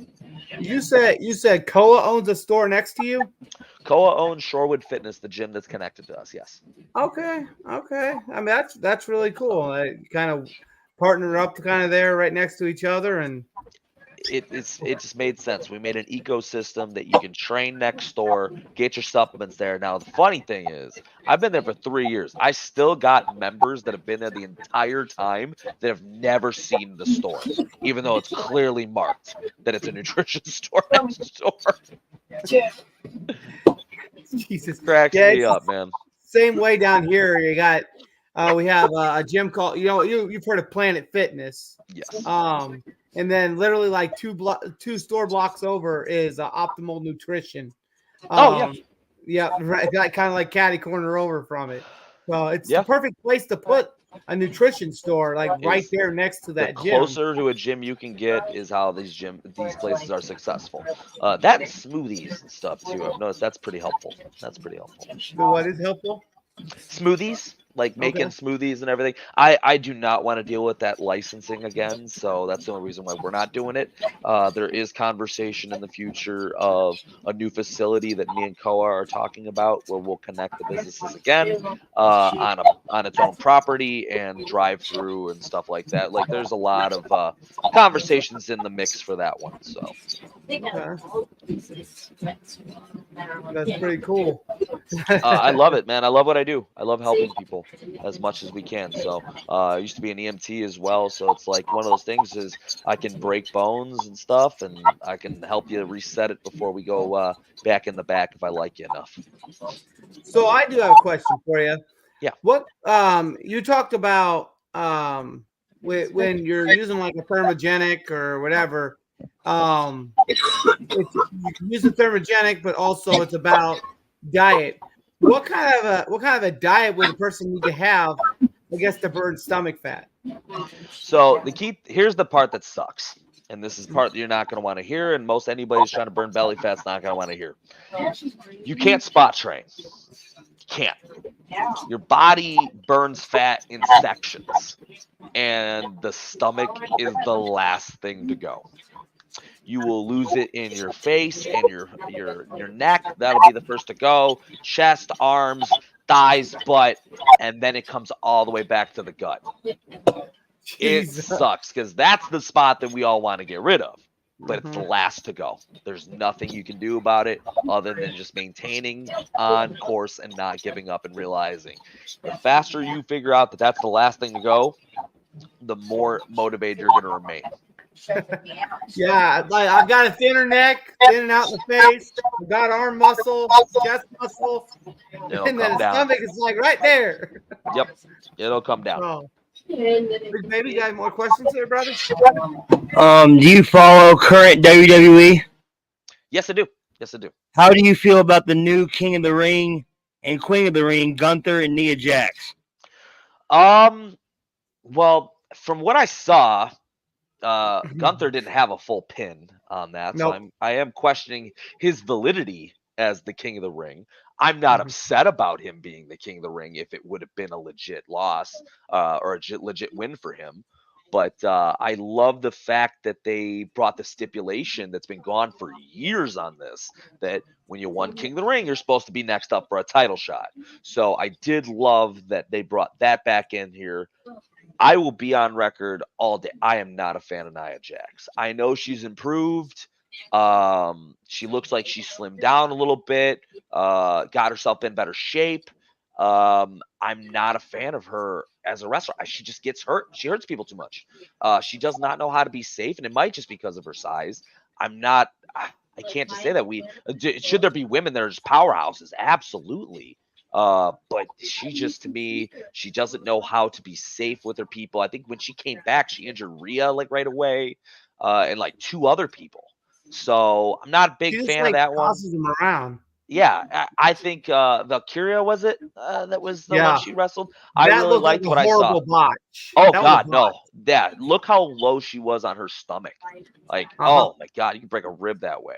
You said Koa owns a store next to you? Koa owns Shorewood Fitness, the gym that's connected to us. Yes. Okay, okay. I mean, that's really cool. Kind of partner up kind of there right next to each other, and It just made sense. We made an ecosystem that you can train next door, get your supplements there. Now the funny thing is, I've been there for 3 years. I still got members that have been there the entire time that have never seen the store, even though it's clearly marked that it's a nutrition store next door. Jesus, Cracks yeah, me it's up, man. same way down here. You got we have a gym called you've heard of Planet Fitness. Yes. And then literally like two store blocks over is Optimal Nutrition. Oh yeah. Yeah, right. Kind of like catty corner over from it. So it's Yeah. the perfect place to put a nutrition store, like right Is there next to the that gym. closer to a gym you can get is how these places are successful. That and smoothies and stuff too. I've noticed that's pretty helpful. That's pretty helpful. So what is helpful? Smoothies, like making Okay. smoothies and everything. I do not want to deal with that licensing again, so that's the only reason why we're not doing it. There is conversation in the future of a new facility that me and Koa are talking about, where we'll connect the businesses again on its own property and drive through and stuff like that. Like there's a lot of conversations in the mix for that one. So Okay. That's pretty cool. I love it, man. I love what I do. I love helping people as much as we can. So I used to be an EMT as well. So it's like one of those things is I can break bones and stuff, and I can help you reset it before we go back in the back if I like you enough. So I do have a question for you. Yeah. What you talked about when you're using like a thermogenic or whatever, you can use the thermogenic, but also it's about diet. What kind of a diet would a person need to have, I guess, to burn stomach fat? So here's the part that sucks. And this is the part that you're not going to want to hear, and most anybody who's trying to burn belly fat's not going to want to hear. You can't spot train. You can't. Your body burns fat in sections, and the stomach is the last thing to go. You will lose it in your face and your neck. That'll be the first to go. Chest, arms, thighs, butt, and then it comes all the way back to the gut. It Jesus. sucks because that's the spot that we all want to get rid of, but it's the last to go. There's nothing you can do about it other than just maintaining on course and not giving up and realizing the faster you figure out that that's the last thing to go, the more motivated you're going to remain. Yeah, like I've got a thinner neck, thinning out in the face. I've got arm muscle, chest muscle, It'll and then come the down. stomach is like right there. Yep, it'll come down. Oh. Big baby, you got more questions here, brother? Do you follow current WWE? Yes, I do. Yes, I do. How do you feel about the new King of the Ring and Queen of the Ring, Gunther and Nia Jax? Well, from what I saw, Gunther didn't have a full pin on that, Nope. so I am questioning his validity as the King of the Ring. I'm not upset about him being the King of the Ring if it would have been a legit loss or a legit win for him. But I love the fact that they brought the stipulation that's been gone for years on this, that when you won King of the Ring, you're supposed to be next up for a title shot. So I did love that they brought that back in here. I will be on record all day. I am not a fan of Nia Jax. I know she's improved. She looks like she slimmed down a little bit, got herself in better shape. I'm not a fan of her as a wrestler. She just gets hurt. She hurts people too much. She does not know how to be safe, and it might just because of her size. I can't just say that should there be women that are just powerhouses? Absolutely. But she just, to me, she doesn't know how to be safe with her people. I think when she came back, she injured Rhea like right away, and like 2 other people. So I'm not a big fan of that one. Tosses them around. Yeah, I think Valkyria was it that was the one she wrestled. I That really looked liked like what a I saw. horrible botch. Oh That was a God, no! botch. Yeah, look how low she was on her stomach. Like, oh my God, you can break a rib that way.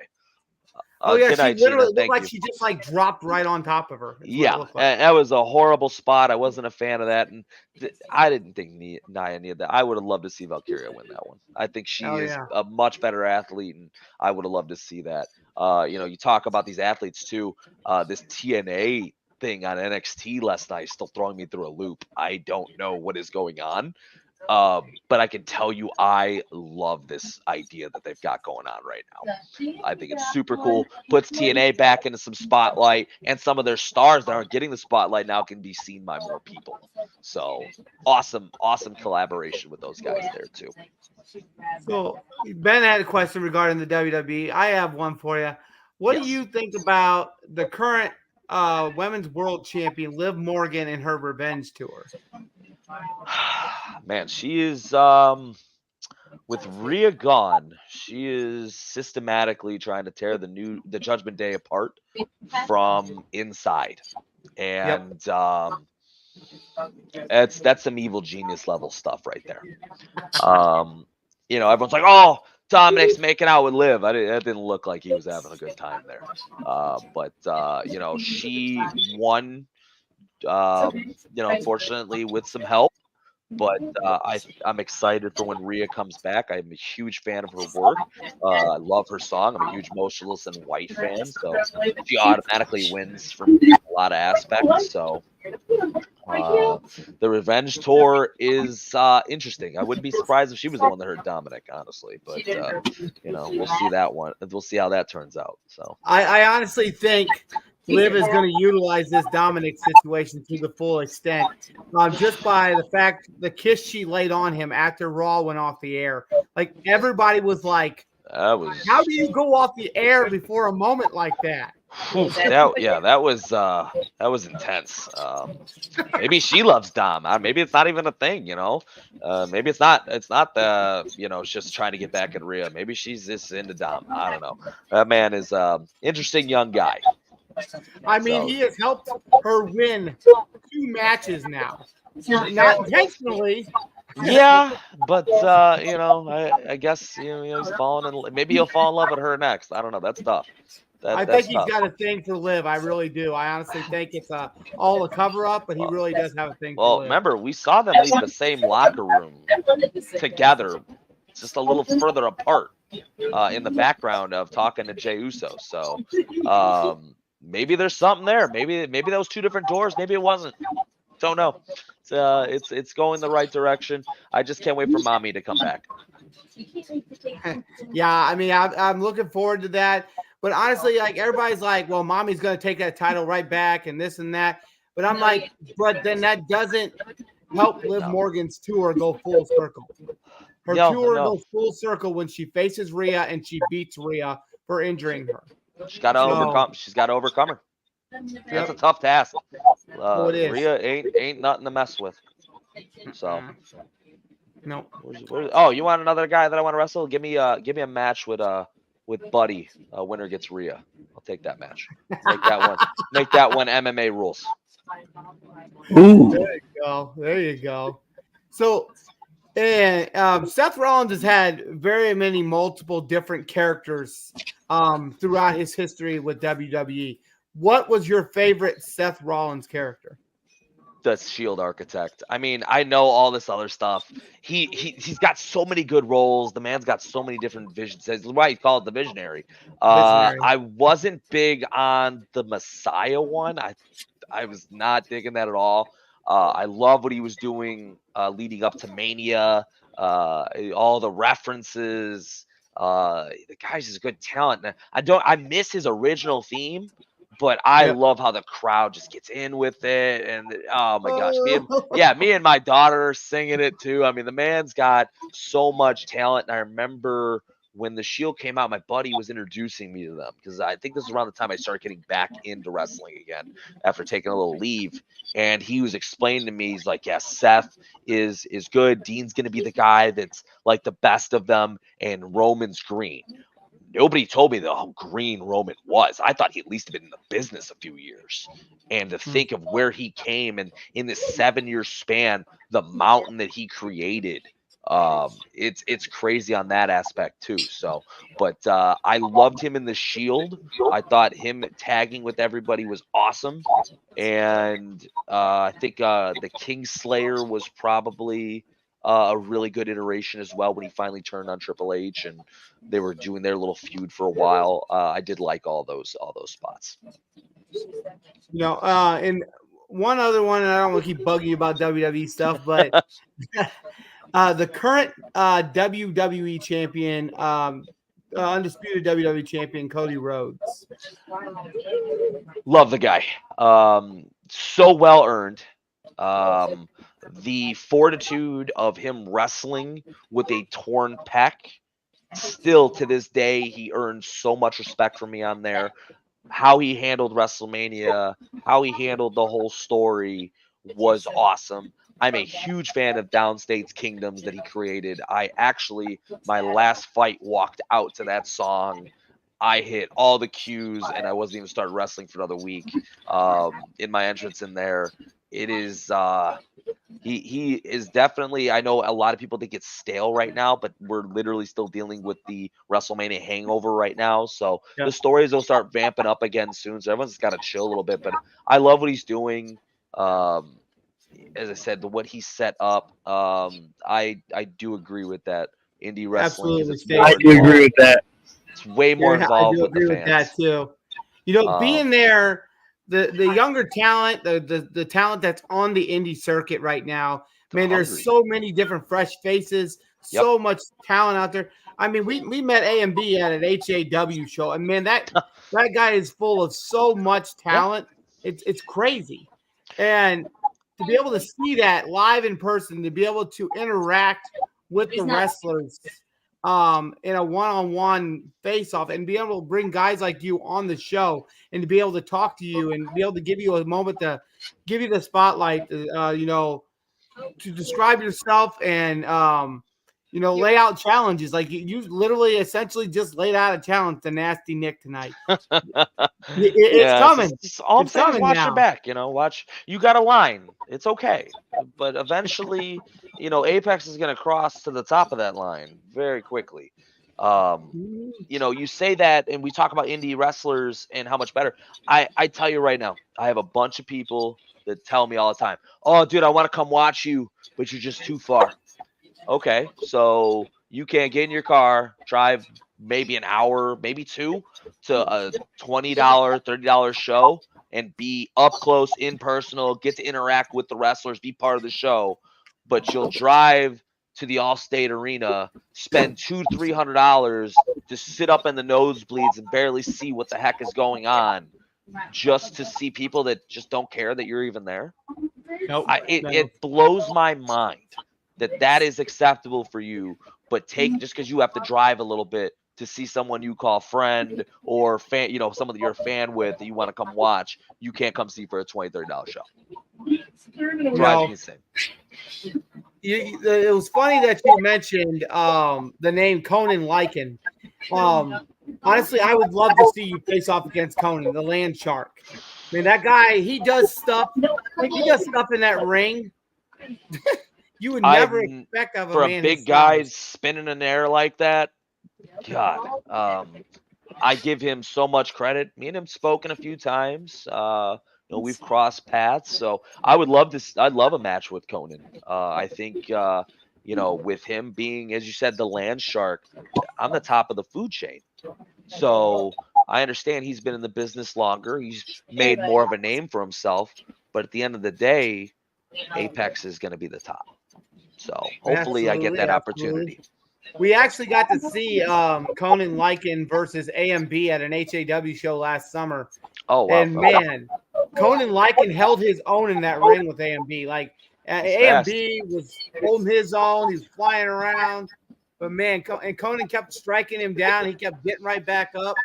Oh yeah, Good she night, literally Sheena. looked Thank like you. she just like dropped right on top of her. Is what it Yeah, looked like. that was a horrible spot. I wasn't a fan of that, and I didn't think Nia needed that. I would have loved to see Valkyria win that one. I think she Oh is yeah. a much better athlete, and I would have loved to see that. You talk about these athletes too. This TNA thing on NXT last night is still throwing me through a loop. I don't know what is going on. But I can tell you, I love this idea that they've got going on right now. I think it's super cool. Puts TNA back into some spotlight, and some of their stars that aren't getting the spotlight now can be seen by more people. So awesome, awesome collaboration with those guys there too. So Ben had a question regarding the WWE. I have one for you. What do Yes. you think about the current women's world champion Liv Morgan and her revenge tour? Man, she is with Rhea gone, she is systematically trying to tear the Judgment Day apart from inside. And that's some evil genius level stuff right there. Everyone's like, "Oh, Dominic's making out with Liv." That didn't look like he was having a good time there. But she won. Unfortunately, with some help. But I'm excited for when Rhea comes back. I'm a huge fan of her work. I love her song. I'm a huge Motionless in White fan, so she automatically wins from a lot of aspects. So the revenge tour is interesting. I wouldn't be surprised if she was the one that hurt Dominic, honestly. But we'll see that one. We'll see how that turns out. So I honestly think Liv is going to utilize this Dominic situation to the full extent, just by the fact the kiss she laid on him after Raw went off the air. Like everybody was like, that was "How do you go off the air before a moment like that?" that was intense. Maybe she loves Dom. Maybe it's not even a thing, Maybe it's not the just trying to get back at Rhea. Maybe she's just into Dom. I don't know. That man is interesting young guy. I mean, he has helped her win 2 matches now. Not intentionally. Yeah, but I guess he's falling in. Maybe he'll fall in love with her next. I don't know. That's tough. I That's think he's tough. got a thing for Liv. I really do. I honestly think it's all a cover up, but he really does have a thing for Well, Liv. remember we saw them leave the same locker room together, just a little further apart in the background of talking to Jey Uso. So maybe there's something there. Maybe those 2 different doors. Maybe it wasn't. Don't know. It's going the right direction. I just can't wait for mommy to come back. Yeah, I mean, I'm looking forward to that. But honestly, like everybody's like, well, mommy's going to take that title right back and this and that. But I'm like, but then that doesn't help Liv Morgan's tour go full circle. Her tour goes full circle when she faces Rhea and she beats Rhea for injuring her. She's got to overcome. She's got to overcome her. That's a tough task. It is. Rhea ain't nothing to mess with. So no. Oh, you want another guy that I want to wrestle? Give me a match with Buddy. Winner gets Rhea. I'll take that match. Make that one MMA rules. Ooh. There you go. So, and Seth Rollins has had very many multiple different characters throughout his history with WWE. What was your favorite Seth Rollins character? The Shield Architect. I mean, I know all this other stuff. He's got so many good roles. The man's got so many different visions. That's why he called it the Visionary. I wasn't big on the Messiah one. I was not digging that at all. I love what he was doing leading up to Mania. All the references. The guy's just good talent. I miss his original theme. But I love how the crowd just gets in with it, and oh my gosh, me and my daughter are singing it too. I mean, the man's got so much talent. And I remember when the Shield came out, my buddy was introducing me to them because I think this is around the time I started getting back into wrestling again after taking a little leave. And he was explaining to me, he's like, "Yeah, Seth is good. Dean's going to be the guy that's like the best of them, and Roman's green." Nobody told me how green Roman was. I thought he at least had been in the business a few years. And to think of where he came and in this 7-year span, the mountain that he created It's crazy on that aspect too. So, but I loved him in the Shield. I thought him tagging with everybody was awesome, and I think the Kingslayer was probably a really good iteration as well when he finally turned on Triple H and they were doing their little feud for a while. I did like all those spots. And one other one, and I don't want to keep bugging you about WWE stuff, but the current WWE champion, undisputed WWE champion, Cody Rhodes. Love the guy. So well earned. The fortitude of him wrestling with a torn pec, still to this day, he earns so much respect from me on there. How he handled WrestleMania, how he handled the whole story was awesome. I'm a huge fan of Downstate's Kingdoms that he created. My last fight walked out to that song. I hit all the cues and I wasn't even started wrestling for another week. In my entrance in there, it is he is definitely, I know a lot of people think it's stale right now, but we're literally still dealing with the WrestleMania hangover right now. So the stories will start vamping up again soon. So everyone's got to chill a little bit, but I love what he's doing. As I said, what he set up, I do agree with that. Indie wrestling Absolutely, I do agree with that. It's way more involved with the fans. With that too. Being there, the younger talent, the talent that's on the indie circuit right now, man, there's so many different fresh faces, so much talent out there. I mean, we met AMB at an HAW show, and man, that guy is full of so much talent. It's crazy. And to be able to see that live in person, to be able to interact with the wrestlers in a one-on-one face-off, and be able to bring guys like you on the show and to be able to talk to you and be able to give you a moment to give you the spotlight, to describe yourself and lay out challenges. Like you literally essentially just laid out a challenge to Nasty Nick tonight. It's coming. All I'm saying is watch your back, watch. You got a line. It's okay. But eventually, Apex is going to cross to the top of that line very quickly. You say that, and we talk about indie wrestlers and how much better. I tell you right now, I have a bunch of people that tell me all the time, "Oh, dude, I want to come watch you, but you're just too far." Okay, so you can't get in your car, drive maybe an hour, maybe two, to a $20, $30 show and be up close, impersonal, get to interact with the wrestlers, be part of the show, but you'll drive to the Allstate Arena, spend $200-$300 to sit up in the nosebleeds and barely see what the heck is going on, just to see people that just don't care that you're even there. Nope. It blows my mind that is acceptable for you, but just because you have to drive a little bit to see someone you call friend or fan, someone that you're a fan with that you want to come watch, you can't come see for a $20-$30 show. Driving insane. It was funny that you mentioned the name Conan Lycan. Honestly, I would love to see you face off against Conan, the land shark. I mean, that guy, he does stuff. He does stuff in that ring. You would never expect of a man for a big guy spinning in the air like that. God, I give him so much credit. Me and him spoken a few times. We've crossed paths, so I would love this. I'd love a match with Conan. I think with him being, as you said, the land shark, I'm the top of the food chain. So I understand he's been in the business longer. He's made more of a name for himself. But at the end of the day, Apex is going to be the top. So hopefully I get that opportunity. We actually got to see Conan Lycan versus AMB at an HAW show last summer. Oh, wow. And man, Conan Lycan held his own in that ring with AMB. Like AMB was holding his own. He was flying around. But man, and Conan kept striking him down. He kept getting right back up.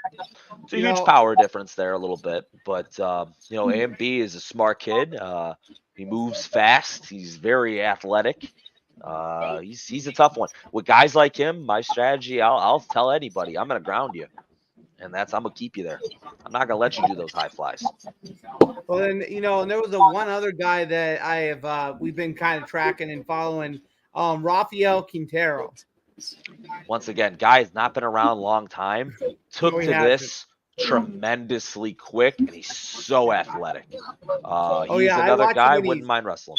It's a huge power difference there a little bit. But, AMB is a smart kid. He moves fast. He's very athletic. He's a tough one. With guys like him, my strategy, I'll tell anybody, I'm going to ground you. And I'm going to keep you there. I'm not going to let you do those high flies. Well, then, and there was one other guy that we've been kind of tracking and following. Rafael Quintero. Once again, guy's not been around a long time. Took No, he to hasn't. this tremendously quick, and he's so athletic. Oh, He's yeah, I another watch him guy when wouldn't mind wrestling.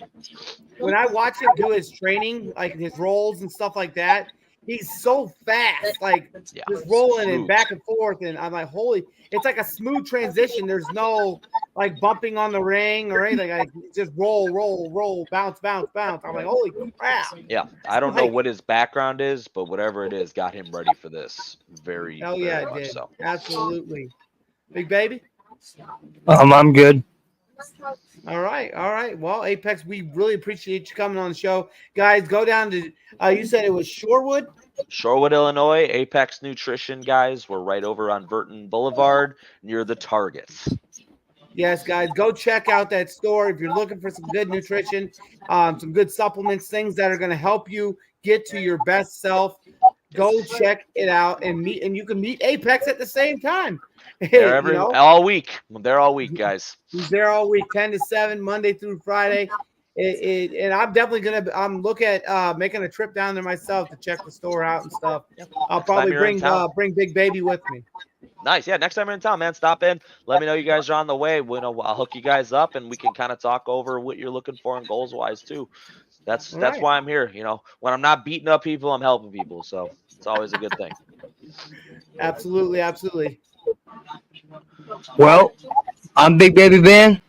when I watch him do his training, like his rolls and stuff like that, he's so fast, like Yeah, just rolling and smooth. back and forth. And I'm like, holy, it's like a smooth transition. There's no like bumping on the ring or anything. Like just roll, bounce. I'm like, holy crap. Yeah, I don't know Like, what his background is, but whatever it is, got him ready for this. Very, hell very yeah, it much did. so. Absolutely. Big baby. I'm good. All right. Well, Apex, we really appreciate you coming on the show. Guys, go down to you said it was Shorewood? Shorewood, Illinois, Apex Nutrition, guys. We're right over on Burton Boulevard near the Targets. Yes, guys, go check out that store if you're looking for some good nutrition, some good supplements, things that are going to help you get to your best self. Go check it out and you can meet Apex at the same time. They're all week. They're all week, guys. He's there all week, 10 to 7, Monday through Friday. And I'm definitely I'm looking at making a trip down there myself to check the store out and stuff. I'll probably bring Big Baby with me. Nice. Yeah, next time you're in town, man, stop in. Let me know you guys are on the way. I'll hook you guys up, and we can kind of talk over what you're looking for and goals-wise, too. That's why I'm here. When I'm not beating up people, I'm helping people. So it's always a good thing. Absolutely. Well, I'm Big Baby Ben.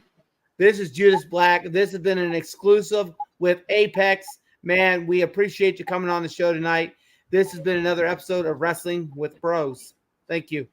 This is Judas Black. This has been an exclusive with Apex. Man, we appreciate you coming on the show tonight. This has been another episode of Wrestling with Bros. Thank you.